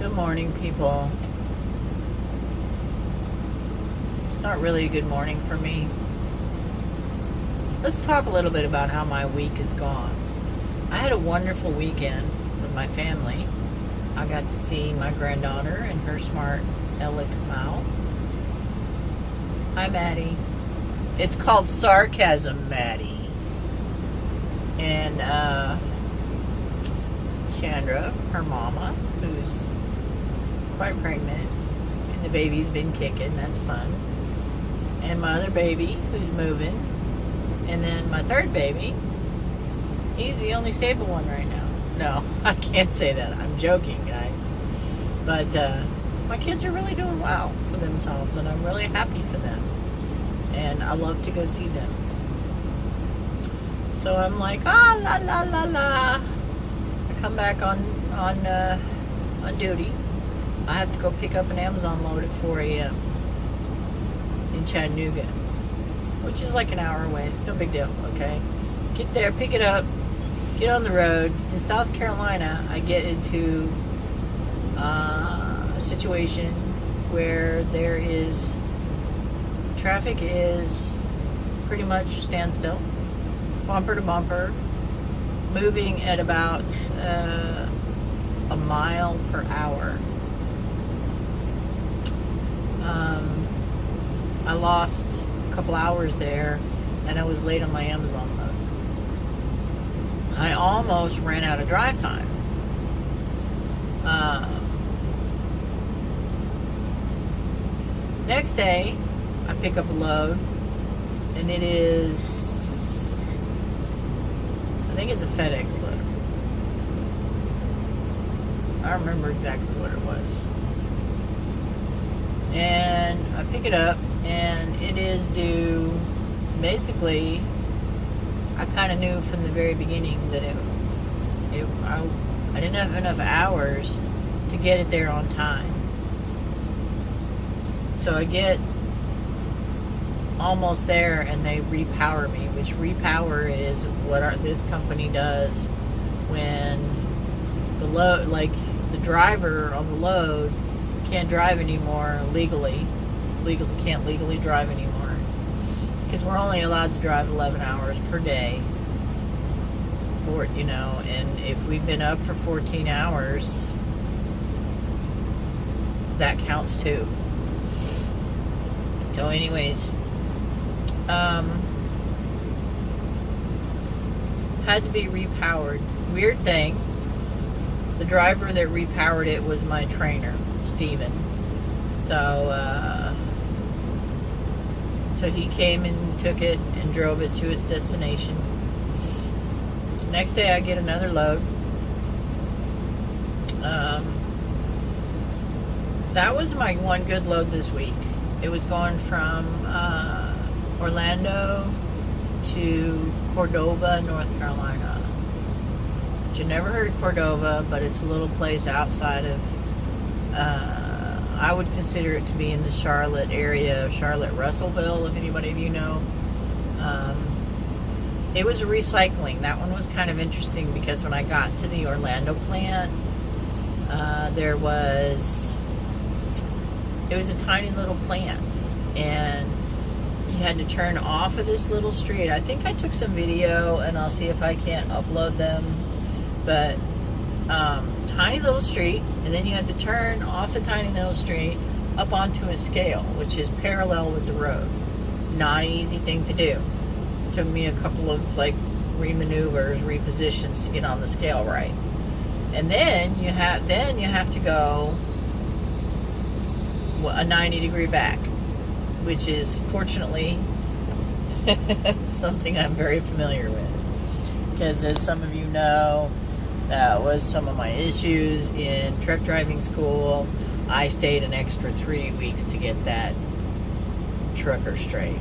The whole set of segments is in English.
Good morning, people. It's not really a good morning for me. Let's talk a little bit about how my week has gone. I had a wonderful weekend with my family. I got to see my granddaughter and her smart Ellic mouth. Hi, Maddie. It's called sarcasm, Maddie. And Chandra, her mama, who's quite pregnant, and the baby's been kicking. That's fun. And my other baby, who's moving, and then my third baby. He's the only stable one right now. No, I can't say that. I'm joking, guys. But my kids are really doing well for themselves, and I'm really happy for them. And I love to go see them. So I'm like, la la la la. I come back on duty. I have to go pick up an Amazon load at 4 a.m. in Chattanooga, which is like an hour away. It's no big deal, okay? Get there, pick it up, get on the road. In South Carolina, I get into a situation where traffic is pretty much standstill, bumper to bumper, moving at about a mile per hour. I lost a couple hours there, and I was late on my Amazon load. I almost ran out of drive time. Next day, I pick up a load, and it is, I think it's a FedEx load. I don't remember exactly what it was. And I pick it up, and it is due, basically, I kind of knew from the very beginning that I didn't have enough hours to get it there on time. So I get almost there, and they repower me, which repower is what this company does when the load, like the driver on the load, can't drive anymore legally. Can't legally drive anymore because we're only allowed to drive 11 hours per day. And if we've been up for 14 hours, that counts too. So, anyways, had to be repowered. Weird thing. The driver that repowered it was my trainer, Steven. So he came and took it and drove it to its destination. Next day I get another load. That was my one good load this week. It was going from Orlando to Cordova, North Carolina. Which I never heard of Cordova, but it's a little place outside of I would consider it to be in the Charlotte area, Charlotte, Russellville, if anybody of you know. It was a recycling. That one was kind of interesting because when I got to the Orlando plant, it was a tiny little plant, and you had to turn off of this little street. I think I took some video, and I'll see if I can't upload them, but tiny little street, and then you had to turn off the tiny little street up onto a scale, which is parallel with the road. Not an easy thing to do. Took me a couple of repositions to get on the scale right. And then you have to go a 90-degree back, which is fortunately something I'm very familiar with. Because as some of you know, that was some of my issues in truck driving school. I stayed an extra 3 weeks to get that trucker straight.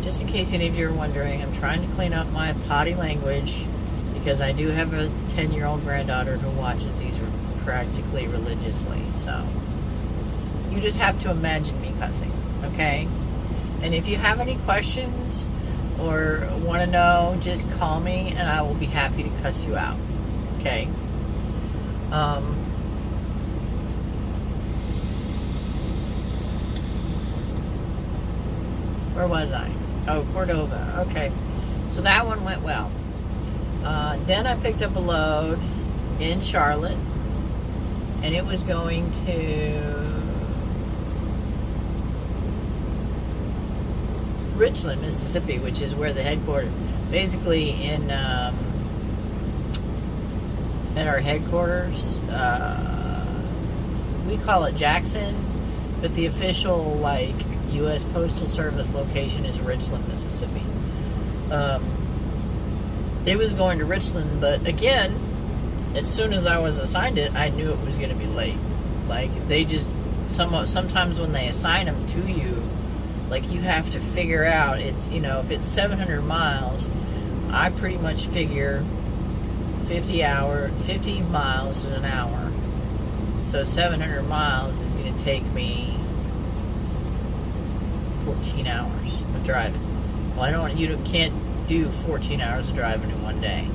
Just in case any of you are wondering, I'm trying to clean up my potty language because I do have a 10-year-old granddaughter who watches these practically religiously. So you just have to imagine me cussing, okay? And if you have any questions or want to know, just call me and I will be happy to cuss you out, okay? Um, where was I? Oh, Cordova. Okay. So that one went well. Then I picked up a load in Charlotte, and it was going to Richland, Mississippi, which is where the headquarters, basically at our headquarters, we call it Jackson, but the official U.S. Postal Service location is Richland, Mississippi. It was going to Richland, but again, as soon as I was assigned it, I knew it was going to be late. They just sometimes when they assign them to you, you have to figure out, it's, if it's 700 miles, I pretty much figure 50 miles is an hour. So 700 miles is going to take me 14 hours of driving. Well, you can't do 14 hours of driving in one day.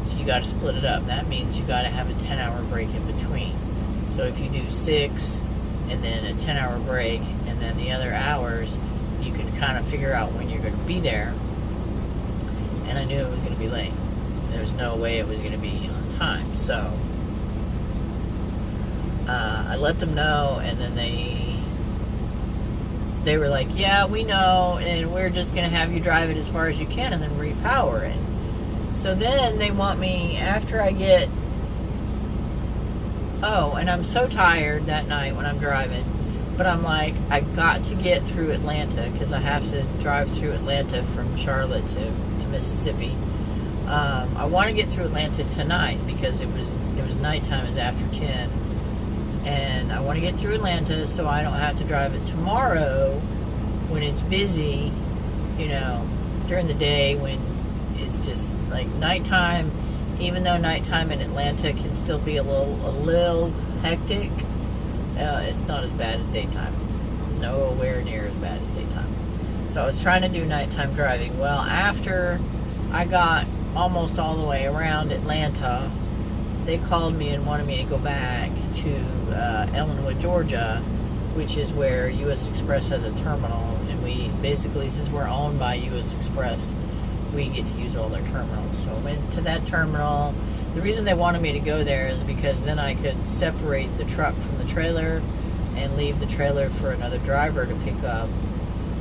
So you got to split it up. That means you got to have a 10-hour break in between. So if you do 6 and then a 10-hour break and then the other hours, you can kind of figure out when you're going to be there. And I knew it was going to be late. There was no way it was going to be on time. So I let them know, and then they were like, yeah, we know, and we're just going to have you drive it as far as you can and then repower it. So then they want me, after I get... Oh, and I'm so tired that night when I'm driving, but I'm like, I got to get through Atlanta, because I have to drive through Atlanta from Charlotte to Mississippi. I want to get through Atlanta tonight, because it was nighttime, it was after 10. And I want to get through Atlanta so I don't have to drive it tomorrow when it's busy, during the day when it's just nighttime. Even though nighttime in Atlanta can still be a little hectic, it's not as bad as daytime. Nowhere near as bad as daytime. So I was trying to do nighttime driving. Well, after I got almost all the way around Atlanta, they called me and wanted me to go back to Ellenwood, Georgia, which is where U.S. Express has a terminal. And we basically, since we're owned by U.S. Express, we get to use all their terminals. So I went to that terminal. The reason they wanted me to go there is because then I could separate the truck from the trailer and leave the trailer for another driver to pick up.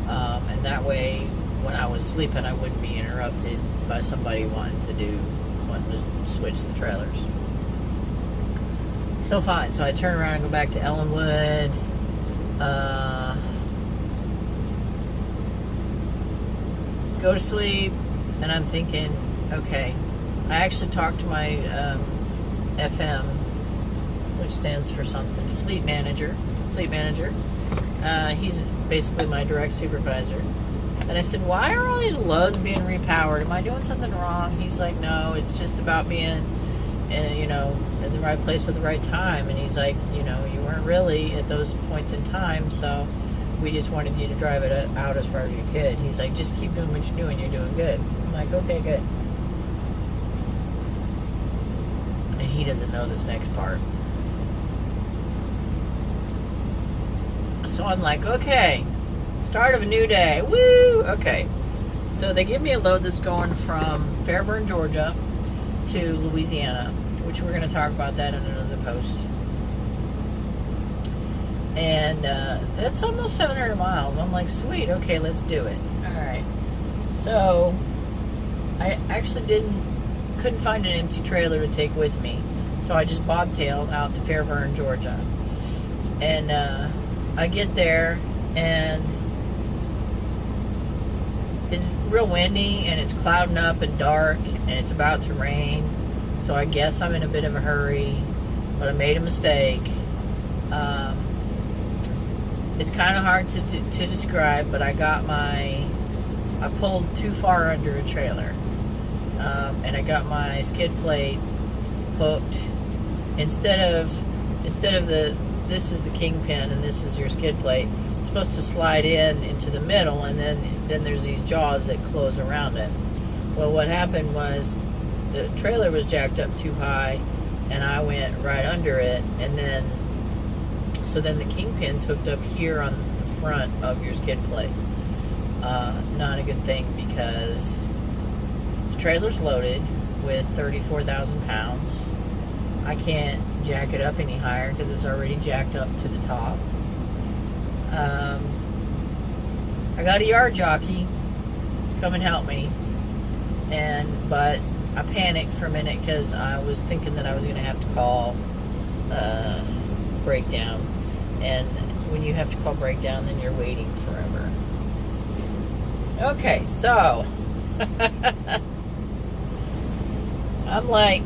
And that way, when I was sleeping, I wouldn't be interrupted by somebody wanting to switch the trailers. So fine. So I turn around and go back to Ellenwood. Go to sleep, and I'm thinking, okay. I actually talked to my FM, which stands for something, fleet manager. He's basically my direct supervisor. And I said, why are all these loads being repowered? Am I doing something wrong? He's like, no, it's just about being, in the right place at the right time. And he's like, you weren't really at those points in time, so we just wanted you to drive it out as far as you could. He's like, just keep doing what you're doing. You're doing good. I'm like, okay, good. And he doesn't know this next part. So I'm like, okay, start of a new day. Woo! Okay. So they give me a load that's going from Fairburn, Georgia to Louisiana, which we're going to talk about that in another post. And that's almost 700 miles. I'm like, sweet, okay, let's do it. All right. So I actually couldn't find an empty trailer to take with me, so I just bobtailed out to Fairburn, Georgia. And I get there, and it's real windy, and it's clouding up and dark, and it's about to rain. So I guess I'm in a bit of a hurry, but I made a mistake. It's kind of hard to describe, but I pulled too far under a trailer, and I got my skid plate hooked. Instead of this is the kingpin and this is your skid plate. It's supposed to slide into the middle, and then there's these jaws that close around it. Well, what happened was the trailer was jacked up too high, and I went right under it, and then so then the kingpin's hooked up here on the front of your skid plate. Not a good thing because the trailer's loaded with 34,000 pounds. I can't jack it up any higher because it's already jacked up to the top. I got a yard jockey to come and help me, but I panicked for a minute because I was thinking that I was going to have to call breakdown, and when you have to call breakdown, then you're waiting forever. Okay, so I'm like,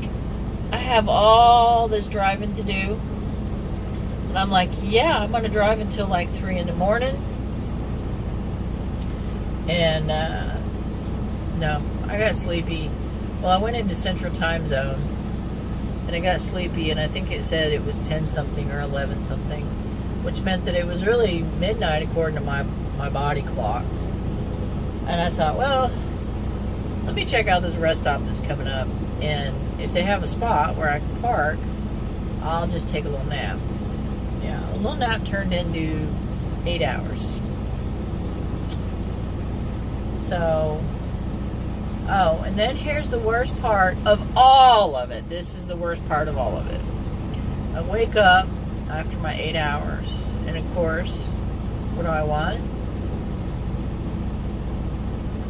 I have all this driving to do, and I'm like, yeah, I'm going to drive until like 3 in the morning, and no, I got sleepy. Well, I went into Central Time Zone, and I got sleepy, and I think it said it was 10 something or 11 something, which meant that it was really midnight according to my body clock. And I thought, well, let me check out this rest stop that's coming up, and if they have a spot where I can park, I'll just take a little nap. Yeah, a little nap turned into 8 hours. So, oh, and then here's the worst part of all of it. This is the worst part of all of it. I wake up after my 8 hours, and of course, what do I want?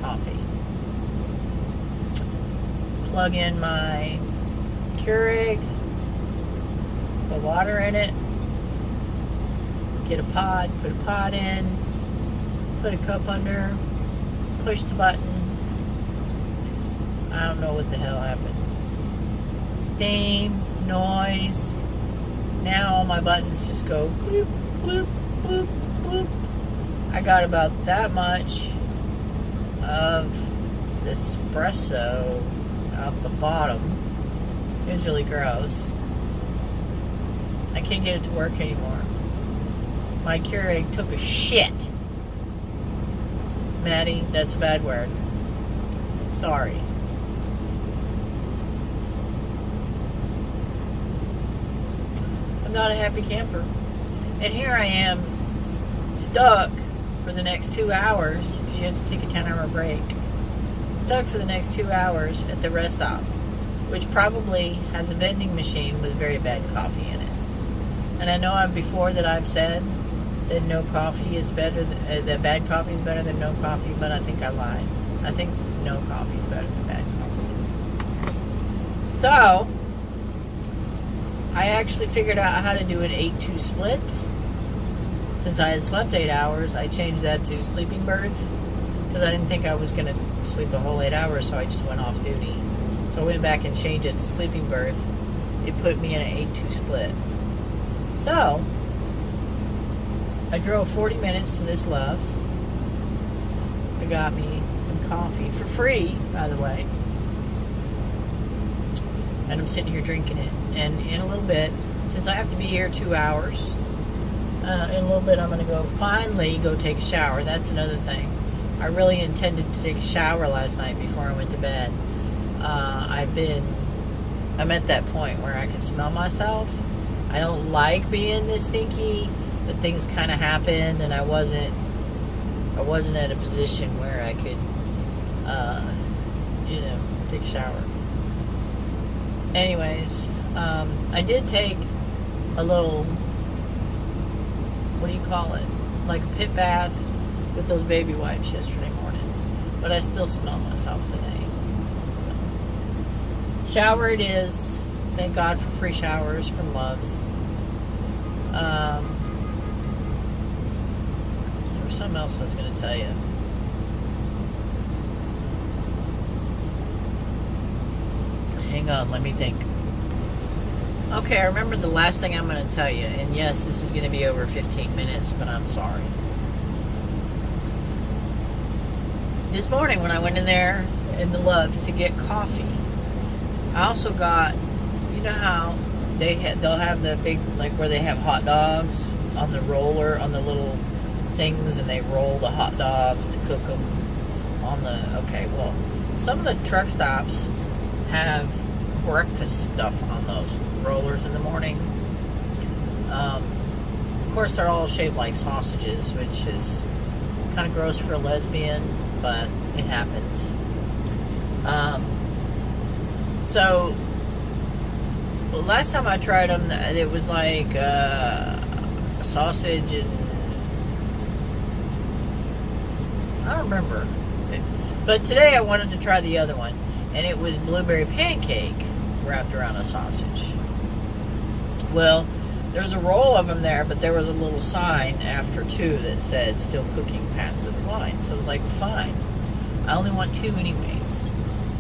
Coffee. Plug in my Keurig, put water in it, get a pod, put a pod in, put a cup under, push the button. I don't know what the hell happened. Steam, noise. Now all my buttons just go bloop, bloop, bloop, bloop. I got about that much of espresso out the bottom. It was really gross. I can't get it to work anymore. My Keurig took a shit. Maddie, that's a bad word. Sorry. I'm not a happy camper. And here I am, stuck for the next 2 hours, because you have to take a 10-hour break. Stuck for the next 2 hours at the rest stop, which probably has a vending machine with very bad coffee in it. And I know before that I've said that no coffee is better, that bad coffee is better than no coffee, but I think I lied. I think no coffee is better than bad coffee. So, I actually figured out how to do an 8-2 split. Since I had slept 8 hours, I changed that to sleeping berth, because I didn't think I was going to sleep the whole 8 hours, so I just went off duty. So I went back and changed it to sleeping berth. It put me in an 8-2 split. So, I drove 40 minutes to this Love's. I got me some coffee for free, by the way. And I'm sitting here drinking it. And in a little bit, since I have to be here 2 hours, in a little bit I'm going to finally go take a shower. That's another thing. I really intended to take a shower last night before I went to bed. I'm at that point where I can smell myself. I don't like being this stinky, but things kind of happened, and I wasn't at a position where I could, take a shower. Anyways, I did take a little, what do you call it? Like a pit bath with those baby wipes yesterday morning. But I still smell myself today. So, shower it is. Thank God for free showers from Love's. There was something else I was going to tell you. Hang on, let me think. Okay, I remember the last thing I'm going to tell you. And yes, this is going to be over 15 minutes, but I'm sorry. This morning when I went in there in the Love's to get coffee, I also got, you know how they'll have the big, like where they have hot dogs on the roller, on the little things, and they roll the hot dogs to cook them on the, okay, well, some of the truck stops have breakfast stuff on those rollers in the morning. Of course, they're all shaped like sausages, which is kind of gross for a lesbian, but it happens. So, the last time I tried them, it was like sausage and I don't remember. But today I wanted to try the other one, and it was blueberry pancake wrapped around a sausage. Well, there was a roll of them there, but there was a little sign after 2 that said still cooking past this line. So I was like, fine. I only want 2 anyways.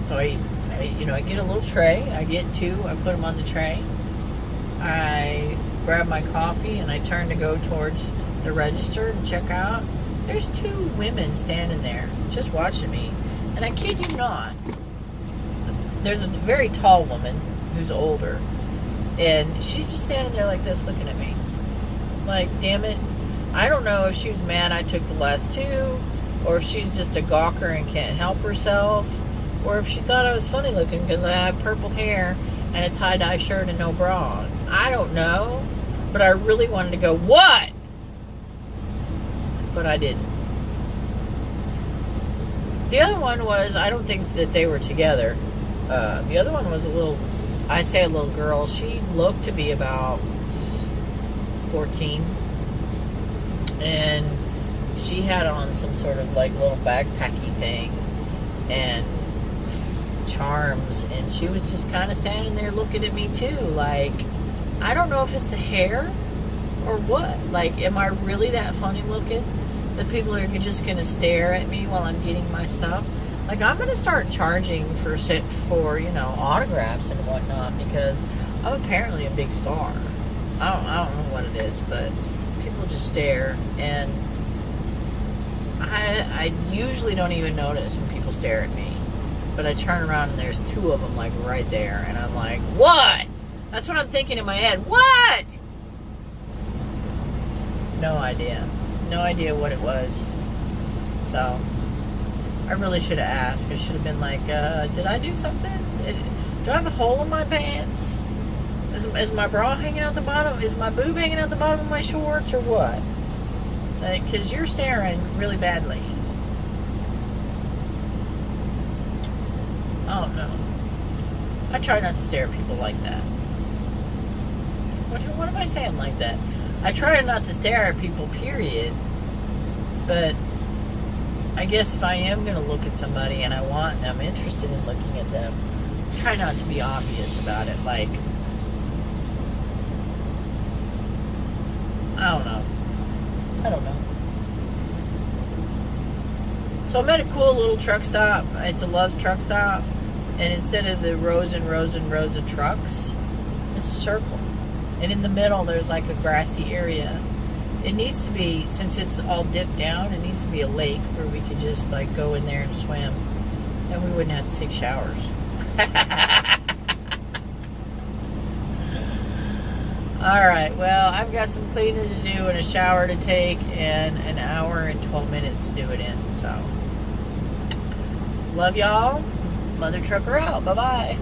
So I get a little tray. I get 2. I put them on the tray. I grab my coffee and I turn to go towards the register and check out. There's 2 women standing there just watching me. And I kid you not, there's a very tall woman who's older. And she's just standing there like this looking at me. Like, damn it. I don't know if she was mad I took the last 2, or if she's just a gawker and can't help herself, or if she thought I was funny looking because I have purple hair and a tie-dye shirt and no bra. I don't know. But I really wanted to go, what? But I didn't. The other one was, I don't think that they were together. The other one was a little girl. She looked to be about 14. And she had on some sort of like little backpacky thing and charms. And she was just kind of standing there looking at me too. Like, I don't know if it's the hair or what. Like, am I really that funny looking that people are just going to stare at me while I'm getting my stuff? Like, I'm going to start charging for autographs and whatnot, because I'm apparently a big star. I don't know what it is, but people just stare, and I usually don't even notice when people stare at me. But I turn around and there's 2 of them, like, right there, and I'm like, what? That's what I'm thinking in my head. What? No idea. No idea what it was. So, I really should have asked. I should have been like, did I do something? Do I have a hole in my pants? Is my bra hanging out the bottom? Is my boob hanging out the bottom of my shorts, or what? Because you're staring really badly. Oh, no. I try not to stare at people like that. What am I saying like that? I try not to stare at people, period. But I guess if I am going to look at somebody and I'm interested in looking at them, try not to be obvious about it. Like, I don't know. So I'm at a cool little truck stop. It's a Love's truck stop. And instead of the rows and rows and rows of trucks, it's a circle. And in the middle, there's like a grassy area. It needs to be, since it's all dipped down, it needs to be a lake where we could just like go in there and swim. And we wouldn't have to take showers. Alright, well, I've got some cleaning to do and a shower to take and an hour and 12 minutes to do it in. So, love y'all. Mother Trucker out. Bye-bye.